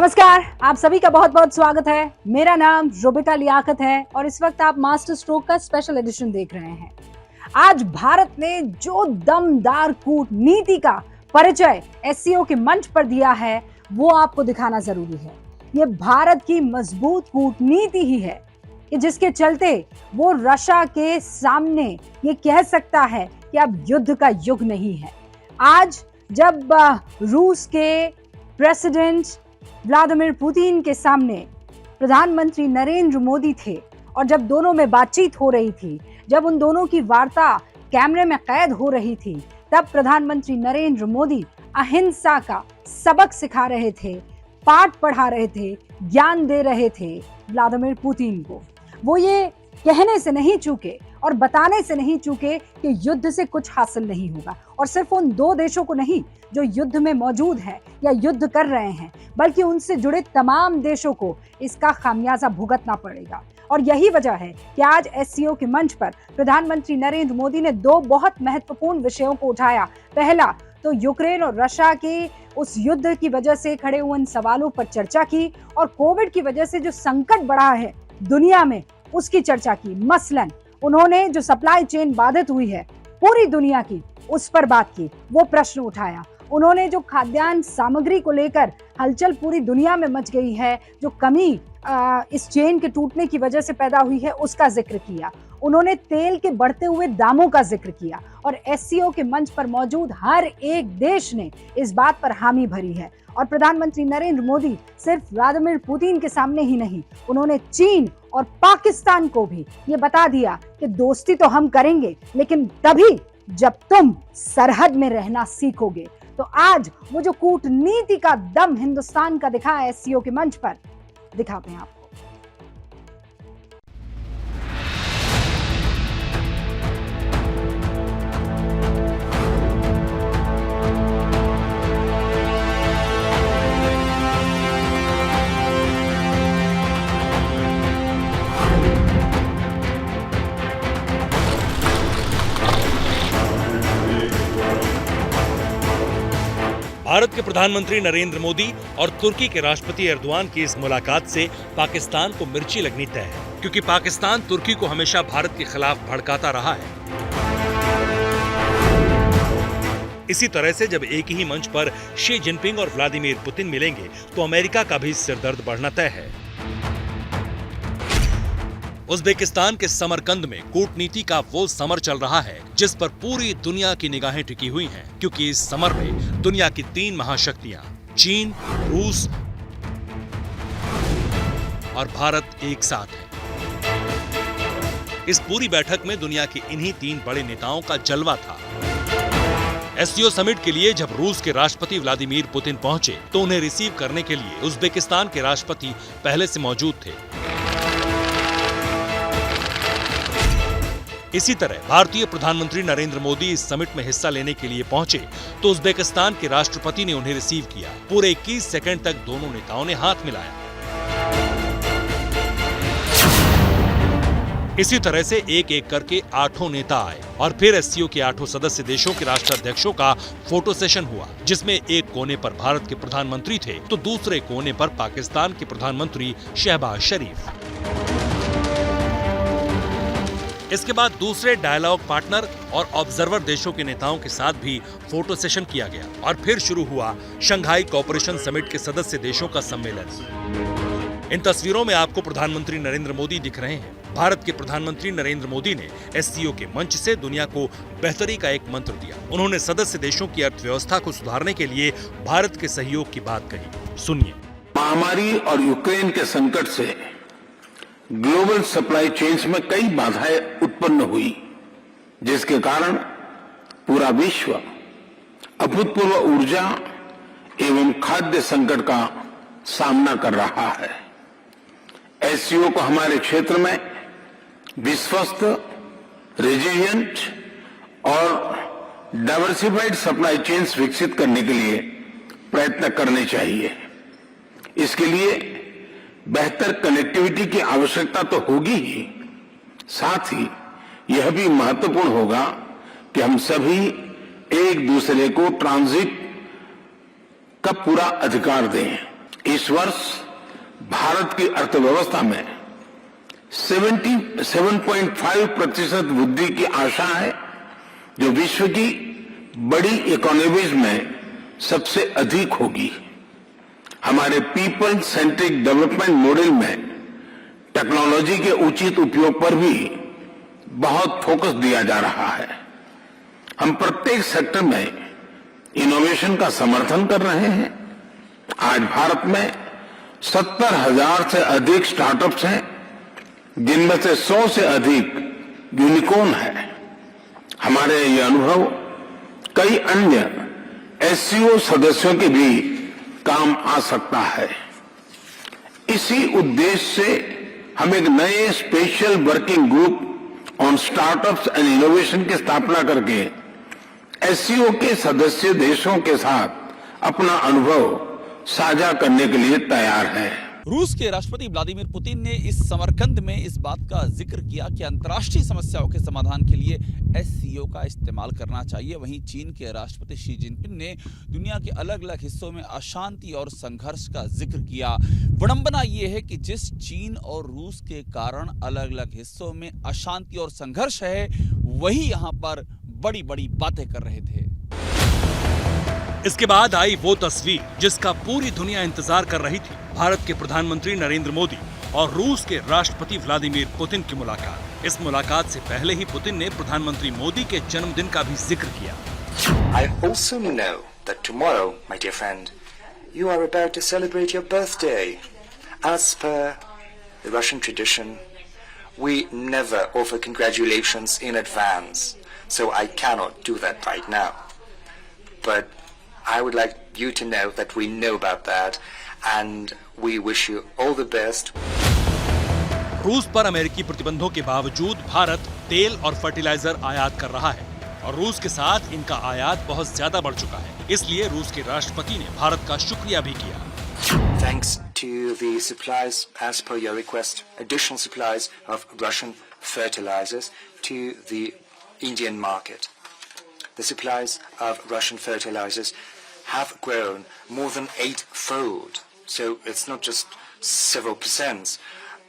नमस्कार, आप सभी का बहुत बहुत स्वागत है। मेरा नाम रुबिका लियाकत है और इस वक्त आप मास्टर स्ट्रोक का स्पेशल एडिशन देख रहे हैं। आज भारत ने जो दमदार कूटनीति का परिचय एससीओ के मंच पर दिया है वो आपको दिखाना जरूरी है। ये भारत की मजबूत कूटनीति ही है कि जिसके चलते वो रशिया के सामने ये कह सकता है कि अब युद्ध का युग नहीं है। आज जब रूस के प्रेसिडेंट व्लादिमीर पुतिन के सामने प्रधानमंत्री नरेंद्र मोदी थे और जब दोनों में बातचीत हो रही थी, जब उन दोनों की वार्ता कैमरे में कैद हो रही थी, तब प्रधानमंत्री नरेंद्र मोदी अहिंसा का सबक सिखा रहे थे, पाठ पढ़ा रहे थे, ज्ञान दे रहे थे व्लादिमीर पुतिन को। वो ये कहने से नहीं चूके और बताने से नहीं चूके कि युद्ध से कुछ हासिल नहीं होगा, और सिर्फ उन दो देशों को नहीं जो युद्ध में मौजूद हैं या युद्ध कर रहे हैं, बल्कि उनसे जुड़े तमाम देशों को इसका खामियाजा भुगतना पड़ेगा। और यही वजह है कि आज एससीओ के मंच पर प्रधानमंत्री नरेंद्र मोदी ने दो बहुत महत्वपूर्ण विषयों को उठाया। पहला तो यूक्रेन और रशिया के उस युद्ध की वजह से खड़े हुए इन सवालों पर चर्चा की, और कोविड की वजह से जो संकट बढ़ा है दुनिया में उसकी चर्चा की। मसलन उन्होंने जो सप्लाई चेन बाधित हुई है पूरी दुनिया की, उस पर बात की, वो प्रश्न उठाया। उन्होंने जो खाद्यान्न सामग्री को लेकर हलचल पूरी दुनिया में मच गई है, जो कमी इस चेन के टूटने की वजह से पैदा हुई है, उसका जिक्र किया। उन्होंने तेल के बढ़ते हुए दामों का जिक्र किया, और एससीओ के मंच पर मौजूद हर एक देश ने इस बात पर हामी भरी है। और प्रधानमंत्री नरेंद्र मोदी सिर्फ व्लादिमीर पुतिन के सामने ही नहीं, उन्होंने चीन और पाकिस्तान को भी ये बता दिया कि दोस्ती तो हम करेंगे, लेकिन तभी जब तुम सरहद में रहना सीखोगे। तो आज वो जो कूटनीति का दम हिंदुस्तान का दिखा है एससीओ के मंच पर, दिखाते हैं आपको। भारत के प्रधानमंत्री नरेंद्र मोदी और तुर्की के राष्ट्रपति एर्दोआन की इस मुलाकात से पाकिस्तान को मिर्ची लगनी तय है, क्योंकि पाकिस्तान तुर्की को हमेशा भारत के खिलाफ भड़काता रहा है। इसी तरह से जब एक ही मंच पर शी जिनपिंग और व्लादिमीर पुतिन मिलेंगे तो अमेरिका का भी सिरदर्द बढ़ना तय है। उज्बेकिस्तान के समरकंद में कूटनीति का वो समर चल रहा है जिस पर पूरी दुनिया की निगाहें टिकी हुई हैं, क्योंकि इस समर में दुनिया की तीन महाशक्तियां चीन, रूस और भारत एक साथ हैं। इस पूरी बैठक में दुनिया के इन्हीं तीन बड़े नेताओं का जलवा था। एससीओ समिट के लिए जब रूस के राष्ट्रपति व्लादिमीर पुतिन पहुंचे तो उन्हें रिसीव करने के लिए उज्बेकिस्तान के राष्ट्रपति पहले से मौजूद थे। इसी तरह भारतीय प्रधानमंत्री नरेंद्र मोदी इस समिट में हिस्सा लेने के लिए पहुंचे तो उज्बेकिस्तान के राष्ट्रपति ने उन्हें रिसीव किया। पूरे 21 सेकंड तक दोनों नेताओं ने हाथ मिलाया। इसी तरह से एक एक करके 8 नेता आए और फिर एससीओ के 8 सदस्य देशों के राष्ट्राध्यक्षों का फोटो सेशन हुआ, जिसमें एक कोने पर भारत के प्रधानमंत्री थे तो दूसरे कोने पर पाकिस्तान के प्रधानमंत्री शहबाज शरीफ। इसके बाद दूसरे डायलॉग पार्टनर और ऑब्जर्वर देशों के नेताओं के साथ भी फोटो सेशन किया गया, और फिर शुरू हुआ शंघाई कोऑपरेशन समिट के सदस्य देशों का सम्मेलन। इन तस्वीरों में आपको प्रधानमंत्री नरेंद्र मोदी दिख रहे हैं। भारत के प्रधानमंत्री नरेंद्र मोदी ने एससीओ के मंच से दुनिया को बेहतरी का एक मंत्र दिया। उन्होंने सदस्य देशों की अर्थव्यवस्था को सुधारने के लिए भारत के सहयोग की बात कही। सुनिए। महामारी और यूक्रेन के संकट से ग्लोबल सप्लाई चेन्स में कई बाधाएं उत्पन्न हुई, जिसके कारण पूरा विश्व अभूतपूर्व ऊर्जा एवं खाद्य संकट का सामना कर रहा है। एससीओ को हमारे क्षेत्र में विश्वस्त, रेजिलिएंट और डाइवर्सिफाइड सप्लाई चेन्स विकसित करने के लिए प्रयत्न करने चाहिए। इसके लिए बेहतर कनेक्टिविटी की आवश्यकता तो होगी ही, साथ ही यह भी महत्वपूर्ण होगा कि हम सभी एक दूसरे को ट्रांजिट का पूरा अधिकार दें। इस वर्ष भारत की अर्थव्यवस्था में 7.5% वृद्धि की आशा है, जो विश्व की बड़ी इकोनॉमीज में सबसे अधिक होगी। हमारे पीपल सेंट्रिक डेवलपमेंट मॉडल में टेक्नोलॉजी के उचित उपयोग पर भी बहुत फोकस दिया जा रहा है। हम प्रत्येक सेक्टर में इनोवेशन का समर्थन कर रहे हैं। आज भारत में 70,000 से अधिक स्टार्टअप्स हैं, जिनमें से 100 से अधिक यूनिकॉर्न है। हमारे ये अनुभव कई अन्य एससीओ सदस्यों के भी काम आ सकता है। इसी उद्देश्य से हम एक नए special working group on startups and innovation की स्थापना करके एससीओ के सदस्य देशों के साथ अपना अनुभव साझा करने के लिए तैयार है। रूस के राष्ट्रपति व्लादिमीर पुतिन ने इस समरकंद में इस बात का जिक्र किया कि अंतर्राष्ट्रीय समस्याओं के समाधान के लिए एससीओ का इस्तेमाल करना चाहिए। वहीं चीन के राष्ट्रपति शी जिनपिंग ने दुनिया के अलग अलग हिस्सों में अशांति और संघर्ष का जिक्र किया। विडंबना ये है कि जिस चीन और रूस के कारण अलग अलग हिस्सों में अशांति और संघर्ष है, वही यहाँ पर बड़ी बड़ी बातें कर रहे थे। इसके बाद आई वो तस्वीर जिसका पूरी दुनिया इंतजार कर रही थी, भारत के प्रधानमंत्री नरेंद्र मोदी और रूस के राष्ट्रपति व्लादिमीर पुतिन की मुलाकात। इस मुलाकात से पहले ही पुतिन ने प्रधानमंत्री मोदी के जन्मदिन का भी जिक्र किया। I also know that tomorrow, my dear friend, you are about to celebrate your birthday. As per the Russian tradition, we never offer congratulations in advance, so I cannot do that right now. But I would like you to know that we know about that and we wish you all the best. रूस पर अमेरिकी प्रतिबंधों के बावजूद भारत तेल और fertiliser आयात कर रहा है और रूस के साथ इनका आयात बहुत ज्यादा बढ़ चुका है। इसलिए रूस के राष्ट्रपति ने भारत का शुक्रिया भी किया। Thanks to the supplies, as per your request, additional supplies of Russian fertilizers to the Indian market. The supplies of Russian fertilizers have grown more than 8-fold. So it's not just several percents,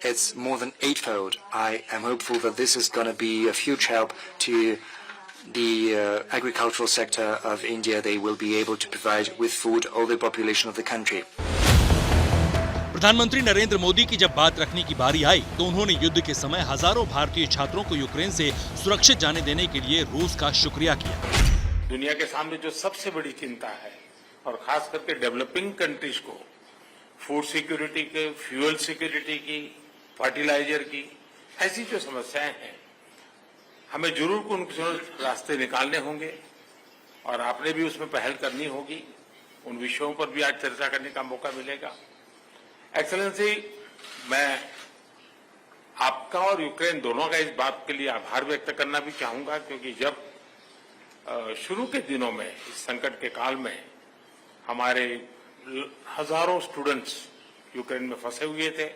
it's more than 8-fold. I am hopeful that this is going to be a huge help to the agricultural sector of India. They will be able to provide with food all the population of the country. प्रधानमंत्री नरेंद्र मोदी की जब बात रखने की बारी आई तो उन्होंने युद्ध के समय हजारों भारतीय छात्रों को यूक्रेन से सुरक्षित जाने देने के लिए रूस का शुक्रिया किया। दुनिया के सामने जो सबसे बड़ी चिंता है, और खास करके डेवलपिंग कंट्रीज को फूड सिक्योरिटी के, फ्यूल सिक्योरिटी की, फर्टिलाइजर की, ऐसी जो समस्याएं हैं, हमें जरूर उनके रास्ते निकालने होंगे और आपने भी उसमें पहल करनी होगी। उन विषयों पर भी आज चर्चा करने का मौका मिलेगा। एक्सेलेंसी, मैं आपका और यूक्रेन दोनों का इस बात के लिए आभार व्यक्त करना भी चाहूंगा, क्योंकि जब शुरू के दिनों में इस संकट के काल में हमारे हजारों स्टूडेंट्स यूक्रेन में फंसे हुए थे,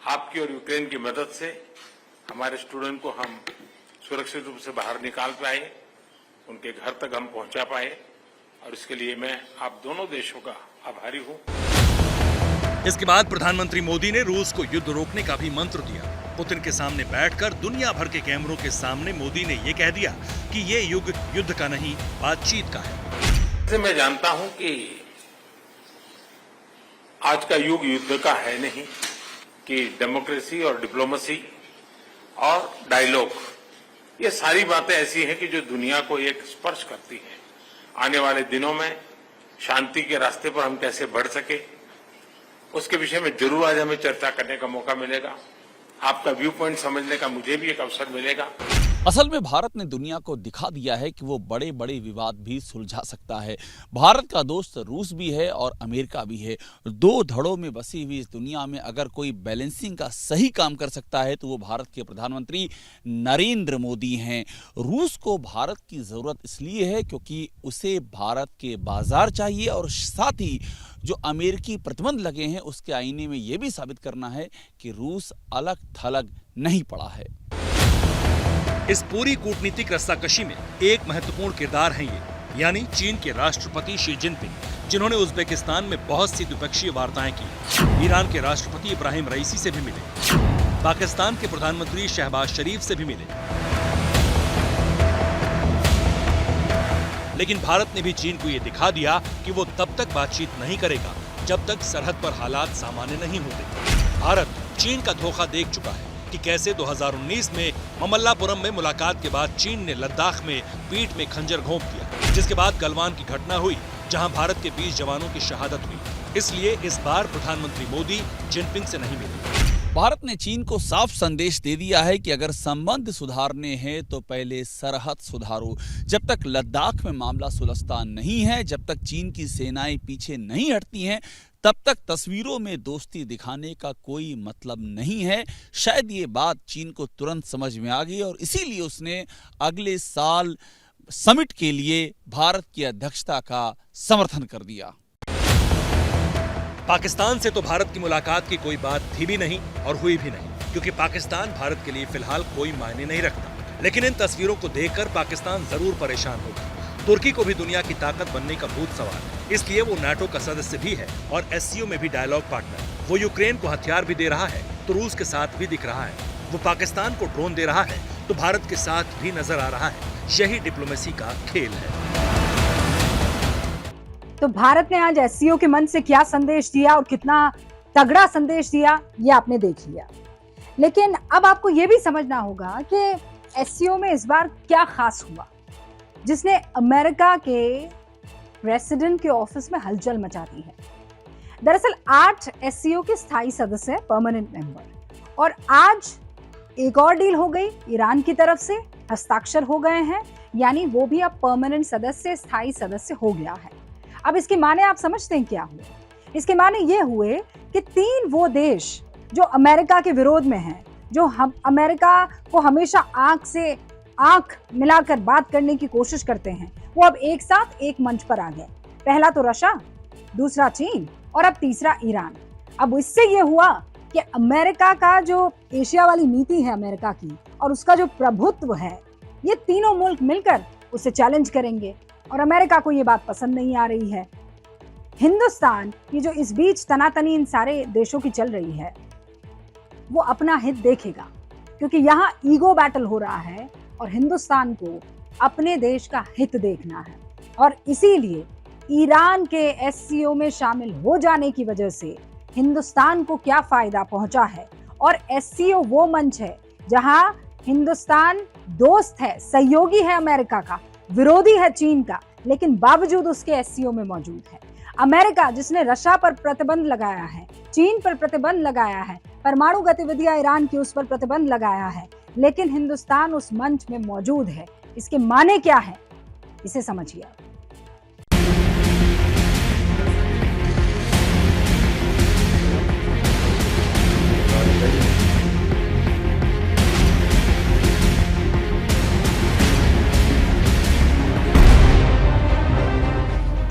आपकी और यूक्रेन की मदद से हमारे स्टूडेंट को हम सुरक्षित रूप से बाहर निकाल पाए, उनके घर तक हम पहुंचा पाए, और इसके लिए मैं आप दोनों देशों का आभारी हूं। इसके बाद प्रधानमंत्री मोदी ने रूस को युद्ध रोकने का भी मंत्र दिया। पुतिन के सामने बैठकर दुनिया भर के कैमरों के सामने मोदी ने ये कह दिया कि ये युग युद्ध का नहीं, बातचीत का है। मैं जानता हूं कि आज का युग युद्ध का है नहीं, कि डेमोक्रेसी और डिप्लोमेसी और डायलॉग, ये सारी बातें ऐसी हैं कि जो दुनिया को एक स्पर्श करती हैं। आने वाले दिनों में शांति के रास्ते पर हम कैसे बढ़ सके, उसके विषय में जरूर आज हमें चर्चा करने का मौका मिलेगा। आपका व्यू पॉइंट समझने का मुझे भी एक अवसर मिलेगा। असल में भारत ने दुनिया को दिखा दिया है कि वो बड़े बड़े विवाद भी सुलझा सकता है। भारत का दोस्त रूस भी है और अमेरिका भी है। दो धड़ों में बसी हुई इस दुनिया में अगर कोई बैलेंसिंग का सही काम कर सकता है तो वो भारत के प्रधानमंत्री नरेंद्र मोदी हैं। रूस को भारत की ज़रूरत इसलिए है क्योंकि उसे भारत के बाजार चाहिए और साथ ही जो अमेरिकी प्रतिबंध लगे हैं उसके आईने में ये भी साबित करना है कि रूस अलग थलग नहीं पड़ा है। इस पूरी कूटनीतिक रस्साकशी में एक महत्वपूर्ण किरदार है ये यानी चीन के राष्ट्रपति शी जिनपिंग, जिन्होंने उज्बेकिस्तान में बहुत सी द्विपक्षीय वार्ताएं की, ईरान के राष्ट्रपति इब्राहिम रईसी से भी मिले, पाकिस्तान के प्रधानमंत्री शहबाज शरीफ से भी मिले। लेकिन भारत ने भी चीन को ये दिखा दिया कि वो तब तक बातचीत नहीं करेगा जब तक सरहद पर हालात सामान्य नहीं होते। भारत चीन का धोखा देख चुका है कि कैसे 2019 में ममल्लापुरम में मुलाकात के बाद चीन ने लद्दाख में पीठ में खंजर घोंप दिया, जिसके बाद गलवान की घटना हुई जहां भारत के 20 जवानों की शहादत हुई। इसलिए इस बार प्रधानमंत्री मोदी जिनपिंग से नहीं मिले। भारत ने चीन को साफ संदेश दे दिया है कि अगर संबंध सुधारने हैं तो पहले सरहद सुधारो। जब तक लद्दाख में मामला सुलझता नहीं है, जब तक चीन की सेनाएं पीछे नहीं हटती हैं, तब तक तस्वीरों में दोस्ती दिखाने का कोई मतलब नहीं है। शायद ये बात चीन को तुरंत समझ में आ गई और इसीलिए उसने अगले साल समिट के लिए भारत की अध्यक्षता का समर्थन कर दिया। पाकिस्तान से तो भारत की मुलाकात की कोई बात थी भी नहीं और हुई भी नहीं, क्योंकि पाकिस्तान भारत के लिए फिलहाल कोई मायने नहीं रखता। लेकिन इन तस्वीरों को देखकर पाकिस्तान जरूर परेशान होगा। तुर्की को भी दुनिया की ताकत बनने का भूत सवार है, इसलिए वो नाटो का सदस्य भी है और एससीओ में भी डायलॉग पार्टनर। वो यूक्रेन को हथियार भी दे रहा है तो रूस के साथ भी दिख रहा है। वो पाकिस्तान को ड्रोन दे रहा है तो भारत के साथ भी नजर आ रहा है। यही डिप्लोमेसी का खेल है। तो भारत ने आज एससीओ के मंच से क्या संदेश दिया और कितना तगड़ा संदेश दिया, ये आपने देख लिया। लेकिन अब आपको ये भी समझना होगा कि एससीओ में इस बार क्या खास हुआ जिसने अमेरिका के प्रेसिडेंट के ऑफिस में हलचल मचा दी है। दरअसल 8 एससीओ के स्थायी सदस्य, परमानेंट मेंबर, और आज एक और डील हो गई, ईरान की तरफ से हस्ताक्षर हो गए हैं, यानी वो भी अब परमानेंट सदस्य, स्थायी सदस्य हो गया है। अब इसके माने आप समझते हैं क्या हुए? इसके माने ये हुए कि 3 वो देश जो अमेरिका के विरोध में हैं, जो हम अमेरिका को हमेशा आंख से आंख मिलाकर बात करने की कोशिश करते हैं, वो अब एक साथ एक मंच पर आ गए। पहला तो रशिया, दूसरा चीन और अब तीसरा ईरान। अब इससे ये हुआ कि अमेरिका का जो एशिया वाली नीति है अमेरिका की और उसका जो प्रभुत्व है, ये तीनों मुल्क मिलकर उसे चैलेंज करेंगे और अमेरिका को ये बात पसंद नहीं आ रही है। हिंदुस्तान, ये जो इस बीच तनातनी इन सारे देशों की चल रही है, वो अपना हित देखेगा, क्योंकि यहाँ ईगो बैटल हो रहा है और हिंदुस्तान को अपने देश का हित देखना है। और इसीलिए ईरान के एससीओ में शामिल हो जाने की वजह से हिंदुस्तान को क्या फायदा पहुंचा है। और एससीओ वो मंच है जहां हिंदुस्तान दोस्त है, सहयोगी है अमेरिका का, विरोधी है चीन का, लेकिन बावजूद उसके एससीओ में मौजूद है। अमेरिका जिसने रशिया पर प्रतिबंध लगाया है, चीन पर प्रतिबंध लगाया है, परमाणु गतिविधियां ईरान की उस पर प्रतिबंध लगाया है, लेकिन हिंदुस्तान उस मंच में मौजूद है। इसके माने क्या है, इसे समझिए।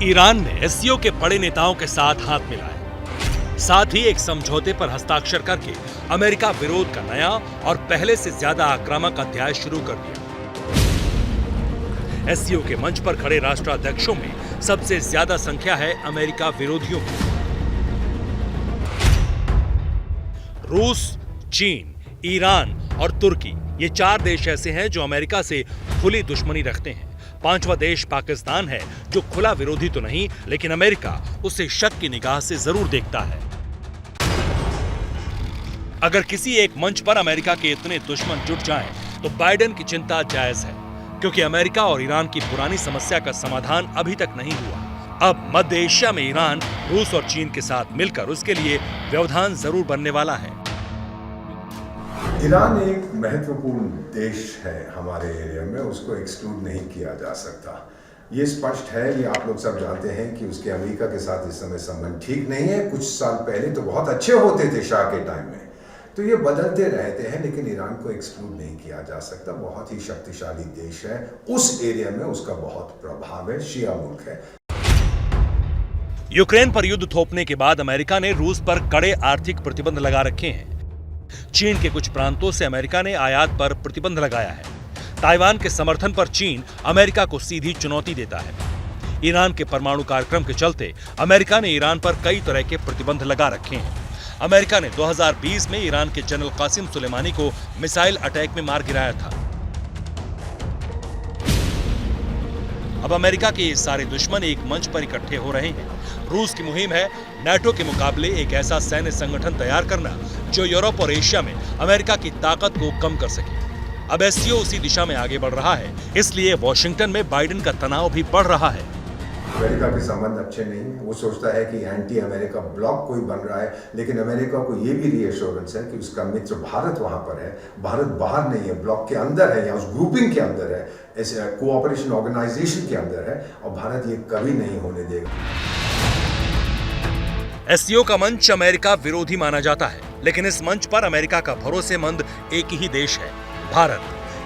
ईरान ने एससीओ के बड़े नेताओं के साथ हाथ मिलाया, साथ ही एक समझौते पर हस्ताक्षर करके अमेरिका विरोध का नया और पहले से ज्यादा आक्रामक अध्याय शुरू कर दिया। एससीओ के मंच पर खड़े राष्ट्राध्यक्षों में सबसे ज्यादा संख्या है अमेरिका विरोधियों की। रूस, चीन, ईरान और तुर्की, ये 4 देश ऐसे हैं जो अमेरिका से खुली दुश्मनी रखते हैं। 5वां देश पाकिस्तान है, जो खुला विरोधी तो नहीं, लेकिन अमेरिका उसे शक की निगाह से जरूर देखता है। अगर किसी एक मंच पर अमेरिका के इतने दुश्मन जुट जाएं, तो बाइडेन की चिंता जायज है, क्योंकि अमेरिका और ईरान की पुरानी समस्या का समाधान अभी तक नहीं हुआ। अब मध्य एशिया में ईरान, रूस और चीन के साथ मिलकर उसके लिए व्यवधान जरूर बनने वाला है। ईरान एक महत्वपूर्ण देश है हमारे एरिया में, उसको एक्सक्लूड नहीं किया जा सकता। ये स्पष्ट है, ये आप लोग सब जानते हैं कि उसके अमेरिका के साथ इस समय संबंध ठीक नहीं है। कुछ साल पहले तो बहुत अच्छे होते थे शाह के टाइम में, तो ये बदलते रहते हैं, लेकिन ईरान को एक्सक्लूड नहीं किया जा सकता। बहुत ही शक्तिशाली देश है, उस एरिया में उसका बहुत प्रभाव है, शिया मुल्क है। यूक्रेन पर युद्ध थोपने के बाद अमेरिका ने रूस पर कड़े आर्थिक प्रतिबंध लगा रखे हैं। चीन के कुछ प्रांतों से अमेरिका ने आयात पर प्रतिबंध लगाया है। ताइवान के समर्थन पर चीन अमेरिका को सीधी चुनौती देता है। ईरान के परमाणु कार्यक्रम के चलते अमेरिका ने ईरान पर कई तरह के प्रतिबंध लगा रखे हैं। अमेरिका ने 2020 में ईरान के जनरल कासिम सुलेमानी को मिसाइल अटैक में मार गिराया था। अब अमेरिका के ये सारे दुश्मन एक मंच पर इकट्ठे हो रहे हैं। रूस की मुहिम है नाटो के मुकाबले एक ऐसा सैन्य संगठन तैयार करना जो यूरोप और एशिया में अमेरिका की ताकत को कम कर सके। अब एससीओ उसी दिशा में आगे बढ़ रहा है, इसलिए वॉशिंगटन में बाइडेन का तनाव भी बढ़ रहा है। अमेरिका के संबंध अच्छे नहीं है। वो सोचता है कि एंटी अमेरिका ब्लॉक कोई बन रहा है, लेकिन अमेरिका को ये भी रीएश्योरेंस है कि उसका मित्र भारत वहां पर है। भारत बाहर नहीं है, ब्लॉक के अंदर है या उस ग्रुपिंग के अंदर है, ऐसे कोऑपरेशन ऑर्गेनाइजेशन के अंदर है, और भारत ये कभी नहीं होने देगा। एससीओ का मंच अमेरिका विरोधी माना जाता है, लेकिन इस मंच पर अमेरिका का भरोसेमंद एक ही देश है, भारत।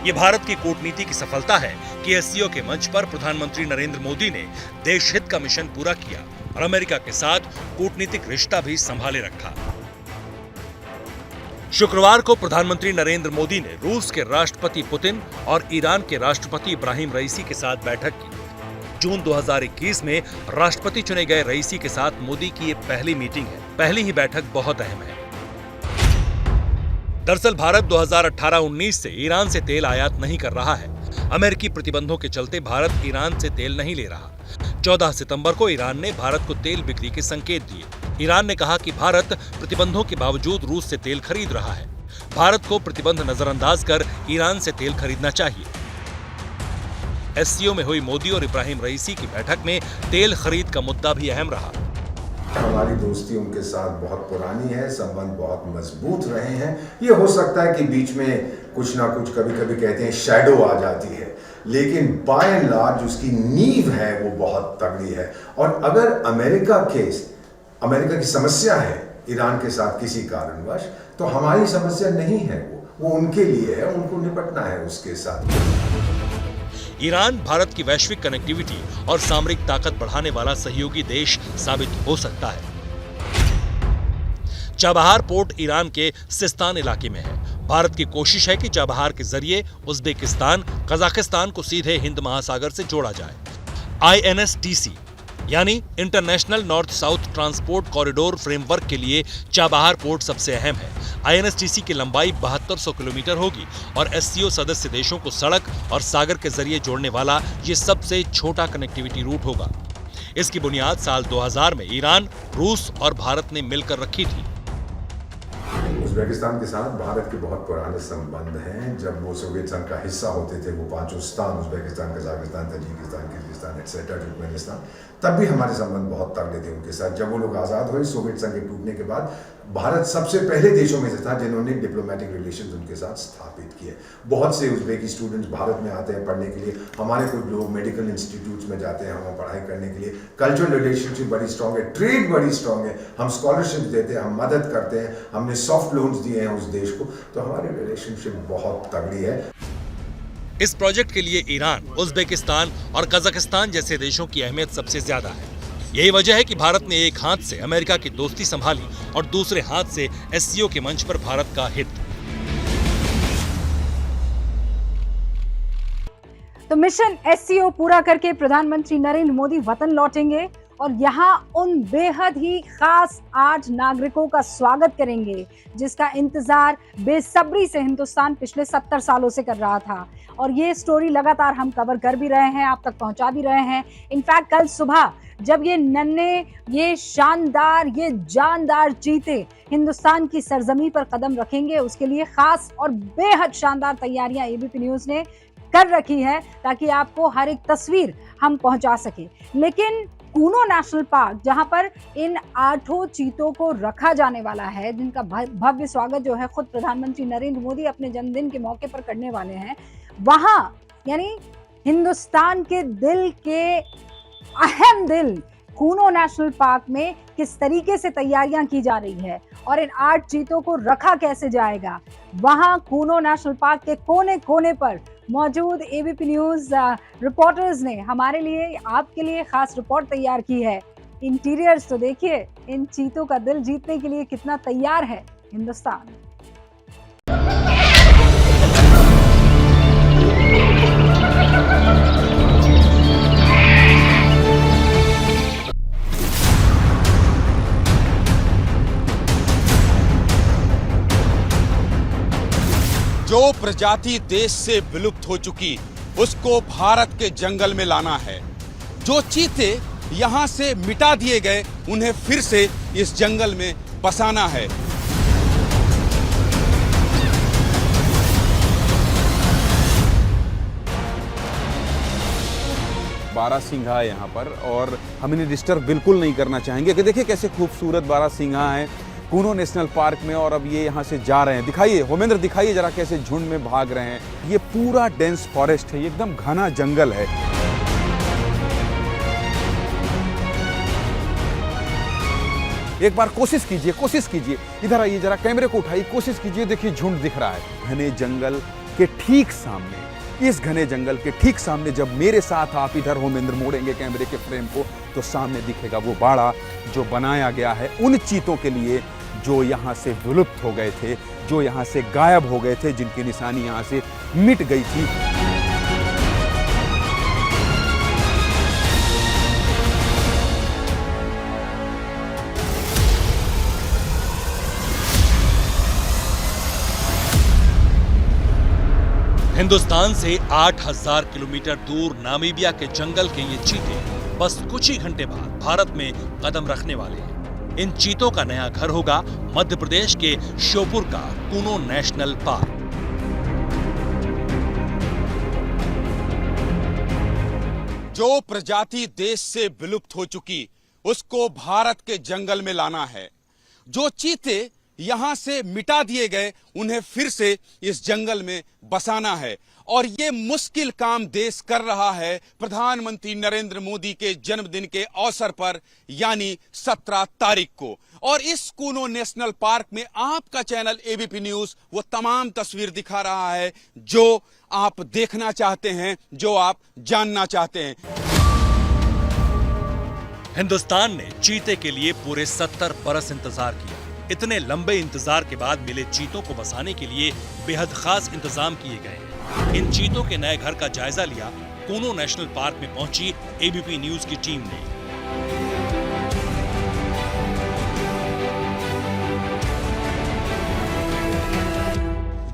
ये भारत की कूटनीति की सफलता है कि एससीओ के मंच पर प्रधानमंत्री नरेंद्र मोदी ने देश हित का मिशन पूरा किया और अमेरिका के साथ कूटनीतिक रिश्ता भी संभाले रखा। शुक्रवार को प्रधानमंत्री नरेंद्र मोदी ने रूस के राष्ट्रपति पुतिन और ईरान के राष्ट्रपति इब्राहिम रईसी के साथ बैठक की। जून 2021 में राष्ट्रपति चुने गए रईसी के साथ मोदी की ये पहली मीटिंग है। पहली ही बैठक बहुत अहम है। दरअसल भारत 2018-19 से ईरान से तेल आयात नहीं कर रहा है। अमेरिकी प्रतिबंधों के चलते भारत ईरान से तेल नहीं ले रहा। 14 सितंबर को ईरान ने भारत को तेल बिक्री के संकेत दिए। ईरान ने कहा कि भारत प्रतिबंधों के बावजूद रूस से तेल खरीद रहा है। भारत को प्रतिबंध नजरअंदाज कर ईरान से तेल खरीदना चाहिए। एससीओ में हुई मोदी और इब्राहिम रईसी की बैठक में तेल खरीद का मुद्दा भी अहम रहा। हमारी दोस्ती उनके साथ बहुत पुरानी है, संबंध बहुत मजबूत रहे हैं। ये हो सकता है कि बीच में कुछ ना कुछ कभी कभी कहते हैं शैडो आ जाती है, लेकिन बाय एंड लार्ज उसकी नींव है वो बहुत तगड़ी है। और अगर अमेरिका की समस्या है ईरान के साथ किसी कारणवश, तो हमारी समस्या नहीं है, वो उनके लिए है, उनको निपटना है उसके साथ। ईरान भारत की वैश्विक कनेक्टिविटी और सामरिक ताकत बढ़ाने वाला सहयोगी देश साबित हो सकता है। चाबहार पोर्ट ईरान के सिस्तान इलाके में है। भारत की कोशिश है कि चाबहार के जरिए उज्बेकिस्तान, कजाकिस्तान को सीधे हिंद महासागर से जोड़ा जाए। INSTC यानी international north south transport corridor framework के लिए चाबहार पोर्ट सबसे अहम है। INSTC की लंबाई 7200 किलोमीटर होगी और एससीओ सदस्य देशों को सड़क और सागर के जरिए जोड़ने वाला ये सबसे छोटा कनेक्टिविटी रूट होगा। इसकी बुनियाद साल 2000 में ईरान, रूस और भारत ने मिलकर रखी थी। उज्बेकिस्तान के साथ भारत के बहुत पुराने संबंध हैं। जब वो सोवियत संघ का हिस्सा होते थे, वो पांचों स्थान, Uzbekistan, Kazakhstan, Tajikistan, Kyrgyzstan etcetera, Turkmenistan, तब भी हमारे संबंध बहुत तगड़े थे उनके साथ। जब वो लोग आज़ाद हुए सोवियत संघ के टूटने के बाद, भारत सबसे पहले देशों में से था जिन्होंने डिप्लोमेटिक रिलेशंस उनके साथ स्थापित किए। बहुत से उज्बेकी स्टूडेंट्स भारत में आते हैं पढ़ने के लिए। हमारे कुछ लोग मेडिकल इंस्टीट्यूट्स में जाते हैं वहाँ पढ़ाई करने के लिए। कल्चरल रिलेशनशिप बड़ी स्ट्रांग है, ट्रेड बड़ी स्ट्रांग है। हम स्कॉलरशिप देते हैं, हम मदद करते हैं, हमने सॉफ्ट लोन्स दिए हैं उस देश को, तो हमारी रिलेशनशिप बहुत तगड़ी है। इस प्रोजेक्ट के लिए ईरान, उज्बेकिस्तान और कजाकिस्तान जैसे देशों की अहमियत सबसे ज्यादा है। यही वजह है कि भारत ने एक हाथ से अमेरिका की दोस्ती संभाली और दूसरे हाथ से एससीओ के मंच पर भारत का हित। तो मिशन एससीओ पूरा करके प्रधानमंत्री नरेंद्र मोदी वतन लौटेंगे और यहाँ उन बेहद ही खास 8 नागरिकों का स्वागत करेंगे जिसका इंतजार बेसब्री से हिंदुस्तान पिछले 70 सालों से कर रहा था। और ये स्टोरी लगातार हम कवर कर भी रहे हैं, आप तक पहुंचा भी रहे हैं। इनफैक्ट कल सुबह जब ये नन्हे, ये शानदार, ये जानदार चीते हिंदुस्तान की सरजमी पर कदम रखेंगे, उसके लिए खास और बेहद शानदार तैयारियां एबीपी न्यूज ने कर रखी है ताकि आपको हर एक तस्वीर हम पहुंचा सके। लेकिन कूनो नेशनल पार्क, जहां पर इन 8 चीतों को रखा जाने वाला है, जिनका भव्य स्वागत जो है खुद प्रधानमंत्री नरेंद्र मोदी अपने जन्मदिन के मौके पर करने वाले हैं, वहां यानी हिंदुस्तान के दिल के अहम दिल कूनो नेशनल पार्क में किस तरीके से तैयारियां की जा रही है और इन 8 चीतों को रखा कैसे जाएगा, वहां कूनो नेशनल पार्क के कोने कोने पर मौजूद एबीपी न्यूज रिपोर्टर्स ने हमारे लिए, आपके लिए खास रिपोर्ट तैयार की है। इंटीरियर्स तो देखिए, इन चीतों का दिल जीतने के लिए कितना तैयार है हिंदुस्तान। प्रजाति देश से विलुप्त हो चुकी उसको भारत के जंगल में लाना है। जो चीते यहां से मिटा दिए गए उन्हें फिर से इस जंगल में बसाना है। बारहसिंघा है यहाँ पर और हम इन्हें डिस्टर्ब बिल्कुल नहीं करना चाहेंगे कि देखिए कैसे खूबसूरत बारहसिंघा है कूनो नेशनल पार्क में और अब ये यहाँ से जा रहे हैं। दिखाइए होमेंद्र, दिखाइए जरा कैसे झुंड में भाग रहे हैं। ये पूरा डेंस फॉरेस्ट है, ये एकदम घना जंगल है। एक बार कोशिश कीजिए, इधर आइए जरा, कैमरे को उठाइए, कोशिश कीजिए। देखिए झुंड दिख रहा है घने जंगल के ठीक सामने। इस घने जंगल के ठीक सामने जब मेरे साथ आप इधर होमेंद्र मोड़ेंगे कैमरे के फ्रेम को तो सामने दिखेगा वो बाड़ा जो बनाया गया है उन चीतों के लिए जो यहाँ से विलुप्त हो गए थे, जो यहाँ से गायब हो गए थे, जिनकी निशानी यहाँ से मिट गई थी। हिंदुस्तान से 8000 किलोमीटर दूर नामीबिया के जंगल के ये चीते बस कुछ ही घंटे बाद भारत में कदम रखने वाले हैं। इन चीतों का नया घर होगा मध्य प्रदेश के श्योपुर का कूनो नेशनल पार्क। जो प्रजाति देश से विलुप्त हो चुकी उसको भारत के जंगल में लाना है। जो चीते यहां से मिटा दिए गए उन्हें फिर से इस जंगल में बसाना है और ये मुश्किल काम देश कर रहा है प्रधानमंत्री नरेंद्र मोदी के जन्मदिन के अवसर पर यानी 17 तारीख को। और इस कूनो नेशनल पार्क में आपका चैनल एबीपी न्यूज वो तमाम तस्वीर दिखा रहा है जो आप देखना चाहते हैं, जो आप जानना चाहते हैं। हिंदुस्तान ने चीते के लिए पूरे 70 बरस इंतजार किया। इतने लंबे इंतजार के बाद मिले चीतों को बसाने के लिए बेहद खास इंतजाम किए गए हैं। इन चीतों के नए घर का जायजा लिया कूनो नेशनल पार्क में पहुंची एबीपी न्यूज की टीम ने।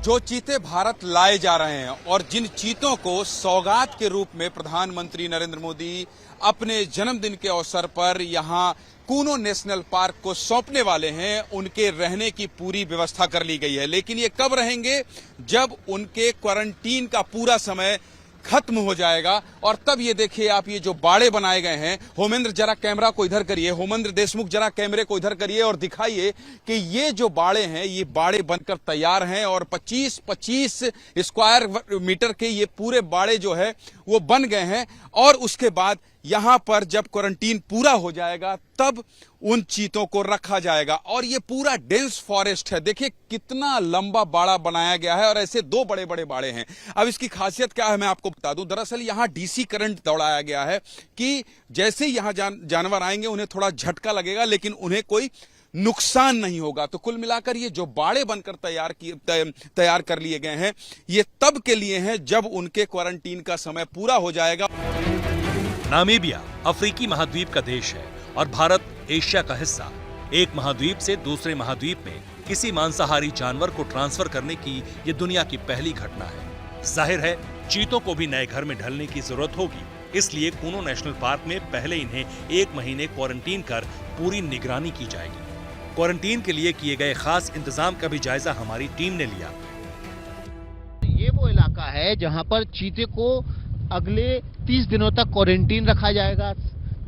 जो चीते भारत लाए जा रहे हैं और जिन चीतों को सौगात के रूप में प्रधानमंत्री नरेंद्र मोदी अपने जन्मदिन के अवसर पर यहां कूनो नेशनल पार्क को सौंपने वाले हैं, उनके रहने की पूरी व्यवस्था कर ली गई है। लेकिन ये कब रहेंगे? जब उनके क्वारंटीन का पूरा समय खत्म हो जाएगा और तब ये देखिए आप ये जो बाड़े बनाए गए हैं। होमेंद्र जरा कैमरा को इधर करिए, होमेंद्र देशमुख जरा कैमरे को इधर करिए और दिखाइए कि ये जो बाड़े हैं ये बाड़े बनकर तैयार हैं और 25-25 स्क्वायर मीटर के ये पूरे बाड़े जो है वो बन गए हैं। और उसके बाद यहां पर जब क्वारंटीन पूरा हो जाएगा तब उन चीतों को रखा जाएगा। और ये पूरा डेंस फॉरेस्ट है, देखिए कितना लंबा बाड़ा बनाया गया है और ऐसे दो बड़े बड़े बाड़े हैं। अब इसकी खासियत क्या है मैं आपको बता दूं। दरअसल यहां डीसी करंट दौड़ाया गया है कि जैसे ही यहां जानवर आएंगे उन्हें थोड़ा झटका लगेगा लेकिन उन्हें कोई नुकसान नहीं होगा। तो कुल मिलाकर ये जो बाड़े बनकर तैयार कर लिए गए हैं ये तब के लिए हैं जब उनके क्वारंटीन का समय पूरा हो जाएगा। नामीबिया अफ्रीकी महाद्वीप का देश है और भारत एशिया का हिस्सा। एक महाद्वीप से दूसरे महाद्वीप में किसी मांसाहारी जानवर को ट्रांसफर करने की ये दुनिया की पहली घटना है। जाहिर है चीतों को भी नए घर में ढलने की जरूरत होगी, इसलिए कूनो नेशनल पार्क में पहले इन्हें 1 महीने क्वारंटीन कर पूरी निगरानी की जाएगी। क्वारंटीन के लिए किए गए खास इंतजाम का भी जायजा हमारी टीम ने लिया। ये वो इलाका है जहां पर चीते को अगले 30 दिनों तक क्वारंटीन रखा जाएगा।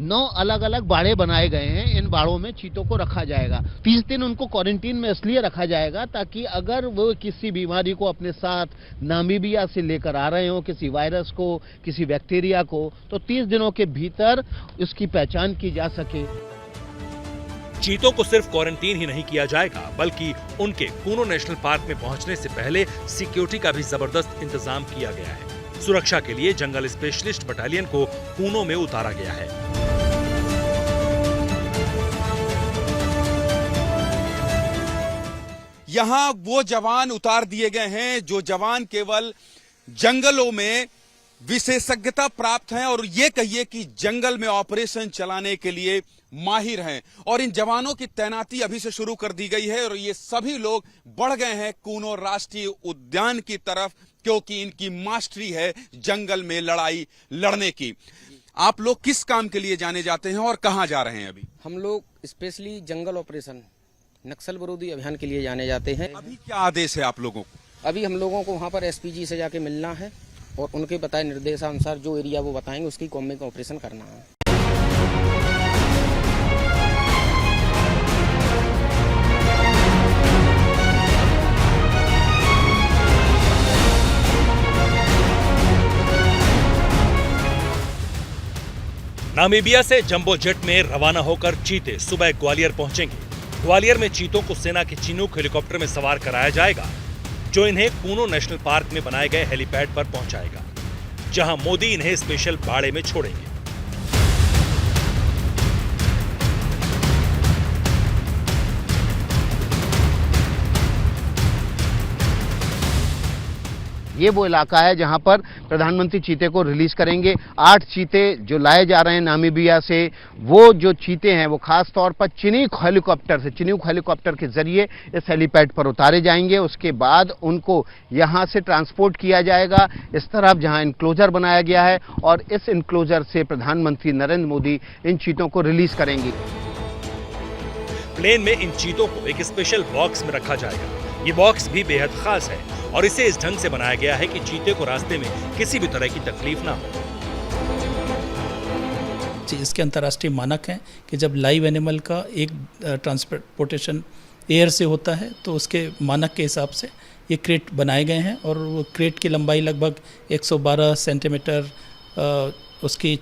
9 अलग अलग बाड़े बनाए गए हैं, इन बाड़ों में चीतों को रखा जाएगा। 30 दिन उनको क्वारंटीन में इसलिए रखा जाएगा ताकि अगर वो किसी बीमारी को अपने साथ नामीबिया से लेकर आ रहे हो, किसी वायरस को, किसी बैक्टीरिया को, तो 30 दिनों के भीतर उसकी पहचान की जा सके। चीतों को सिर्फ क्वारंटीन ही नहीं किया जाएगा बल्कि उनके कूनो नेशनल पार्क में पहुंचने से पहले सिक्योरिटी का भी जबरदस्त इंतजाम किया गया है। सुरक्षा के लिए जंगल स्पेशलिस्ट बटालियन को कूनो में उतारा गया है। यहां वो जवान उतार दिए गए हैं जो जवान केवल जंगलों में विशेषज्ञता प्राप्त हैं और ये कहिए कि जंगल में ऑपरेशन चलाने के लिए माहिर हैं। और इन जवानों की तैनाती अभी से शुरू कर दी गई है और ये सभी लोग बढ़ गए हैं कूनो राष्ट्रीय उद्यान की तरफ, क्योंकि इनकी मास्टरी है जंगल में लड़ाई लड़ने की। आप लोग किस काम के लिए जाने जाते हैं और कहां जा रहे हैं अभी? हम लोग स्पेशली जंगल ऑपरेशन नक्सल विरोधी अभियान के लिए जाने जाते हैं। अभी क्या आदेश है आप लोगों को? अभी हम लोगों को वहाँ पर एसपीजी से जाके मिलना है और उनके बताए निर्देशानुसार जो एरिया वो बताएंगे उसकी कॉम्बिंग ऑपरेशन करना है। नामीबिया से जंबो जेट में रवाना होकर चीते सुबह ग्वालियर पहुंचेंगे। ग्वालियर में चीतों को सेना के चिनूक हेलीकॉप्टर में सवार कराया जाएगा, जो इन्हें कूनो नेशनल पार्क में बनाए गए हेलीपैड पर पहुंचाएगा, जहां मोदी इन्हें स्पेशल बाड़े में छोड़ेंगे। ये वो इलाका है जहां पर प्रधानमंत्री चीते को रिलीज करेंगे। 8 चीते जो लाए जा रहे हैं नामीबिया से, वो जो चीते हैं वो खास तौर पर चिनूक हेलीकॉप्टर के जरिए इस हेलीपैड पर उतारे जाएंगे। उसके बाद उनको यहां से ट्रांसपोर्ट किया जाएगा इस तरफ जहां इनक्लोजर बनाया गया है और इस इनक्लोजर से प्रधानमंत्री नरेंद्र मोदी इन चीतों को रिलीज करेंगे। प्लेन में इन चीतों को एक स्पेशल बॉक्स में रखा जाएगा। ये बॉक्स भी बेहद खास है और इसे इस ढंग से बनाया गया है कि चीते को रास्ते में किसी भी तरह की तकलीफ ना हो। इसके अंतर्राष्ट्रीय मानक हैं कि जब लाइव एनिमल का एक ट्रांसपोर्टेशन एयर से होता है तो उसके मानक के हिसाब से ये क्रेट बनाए गए हैं और वो क्रेट की लंबाई लगभग 112 सेंटीमीटर, उसकी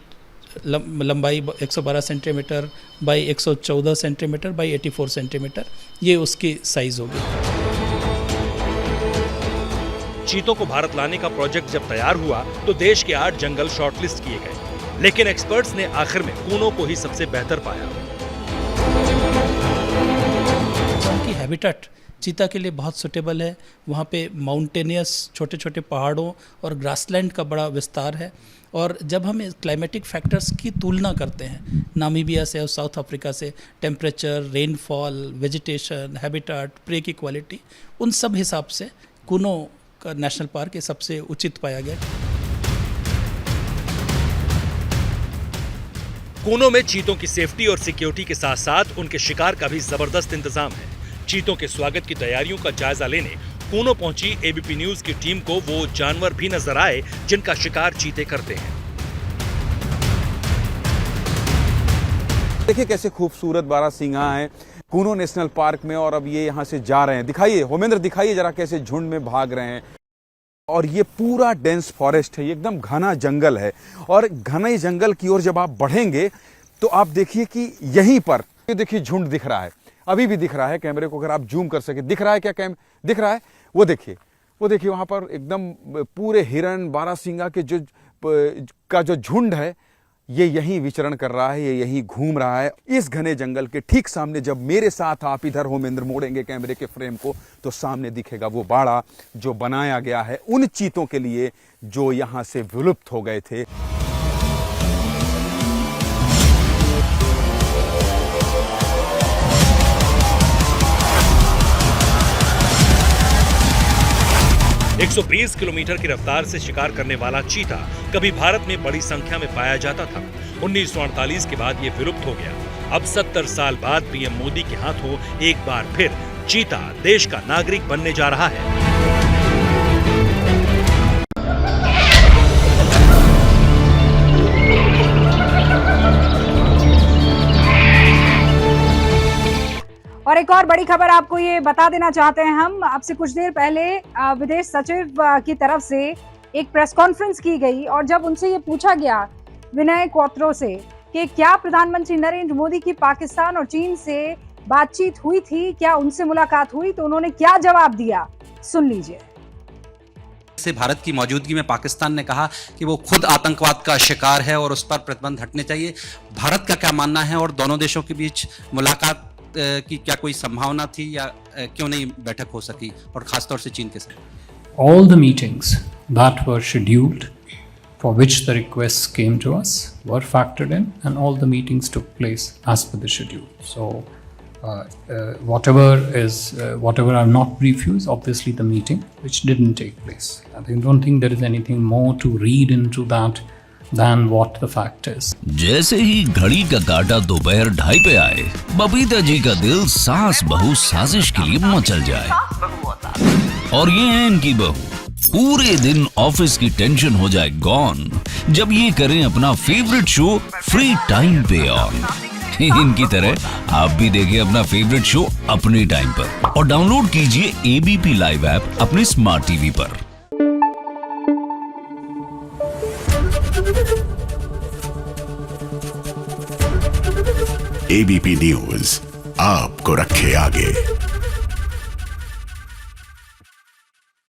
लंबाई 112 centimetre by 114 centimetre by 84 centimetre, ये उसकी साइज होगी। चीतों को भारत लाने का प्रोजेक्ट जब तैयार हुआ तो देश के 8 जंगल शॉर्टलिस्ट किए गए, लेकिन एक्सपर्ट्स ने आखिर में कूनो को ही सबसे बेहतर पाया। उनकी हैबिटेट चीता के लिए बहुत सुटेबल है। वहाँ पे माउंटेनियस छोटे छोटे पहाड़ों और ग्रासलैंड का बड़ा विस्तार है और जब हम क्लाइमेटिक फैक्टर्स की तुलना करते हैं नामीबिया से और साउथ अफ्रीका से, temperature, rainfall, vegetation, habitat, prey की क्वालिटी, उन सब हिसाब से कूनो का नेशनल पार्क ये सबसे उचित पाया गया। कूनो में चीतों की सेफ्टी और सिक्योरिटी के साथ साथ उनके शिकार का भी जबरदस्त इंतजाम है। चीतों के स्वागत की तैयारियों का जायजा लेने कूनो पहुंची एबीपी न्यूज की टीम को वो जानवर भी नजर आए जिनका शिकार चीते करते हैं। देखिए कैसे खूबसूरत बारहसिंगा है कूनो नेशनल पार्क में और अब ये यहाँ से जा रहे हैं। दिखाइए होमेंद्र, दिखाइए जरा कैसे झुंड में भाग रहे हैं। और ये पूरा डेंस फॉरेस्ट है, ये एकदम घना जंगल है और घने जंगल की ओर जब आप बढ़ेंगे तो आप देखिए कि यहीं पर ये देखिए झुंड दिख रहा है, अभी भी दिख रहा है। कैमरे को अगर आप जूम कर सके, दिख रहा है क्या? दिख रहा है। वो देखिए वहां पर एकदम पूरे हिरन, बारहसिंगा के जो झुंड है ये यहीं विचरण कर रहा है, ये यहीं घूम रहा है इस घने जंगल के ठीक सामने। जब मेरे साथ आप इधर होमेंद्र मोड़ेंगे कैमरे के फ्रेम को तो सामने दिखेगा वो बाड़ा जो बनाया गया है उन चीतों के लिए जो यहां से विलुप्त हो गए थे। एक 120 किलोमीटर की रफ्तार से शिकार करने वाला चीता कभी भारत में बड़ी संख्या में पाया जाता था। 1948 के बाद ये विलुप्त हो गया। अब 70 साल बाद पीएम मोदी के हाथों एक बार फिर चीता देश का नागरिक बनने जा रहा है। और एक और बड़ी खबर आपको ये बता देना चाहते हैं हम, आपसे कुछ देर पहले विदेश सचिव की तरफ से एक प्रेस कॉन्फ्रेंस की गई और जब उनसे ये पूछा गया विनय क्वात्रो से कि क्या प्रधानमंत्री नरेंद्र मोदी की पाकिस्तान और चीन से बातचीत हुई थी, क्या उनसे मुलाकात हुई, तो उन्होंने क्या जवाब दिया, सुन लीजिए। से भारत की मौजूदगी में पाकिस्तान ने कहा कि वो खुद आतंकवाद का शिकार है और उस पर प्रतिबंध हटने चाहिए। भारत का क्या मानना है और दोनों देशों के बीच मुलाकात की क्या कोई संभावना थी या क्यों नहीं बैठक हो सकी, और खासतौर से चीन के साथ? All the meetings that were scheduled for which the requests came to us were factored in, and all the meetings took place as per the schedule. So whatever I've not briefed you is obviously the meeting which didn't take place. I don't think there is anything more to read into that than what the fact is. जैसे ही घड़ी का काटा दोपहर 2:30 पे आए, बबीता जी का दिल सास बहू साजिश के लिए मचल जाए। और ये है इनकी बहू, पूरे दिन ऑफिस की टेंशन हो जाए गॉन जब ये करें अपना फेवरेट शो फ्री टाइम पे ऑन। इनकी तरह आप भी देखें अपना फेवरेट शो अपने टाइम पर और डाउनलोड कीजिए एबीपी लाइव ऐप अपने स्मार्ट टीवी पर। एबीपी न्यूज आपको रखे आगे।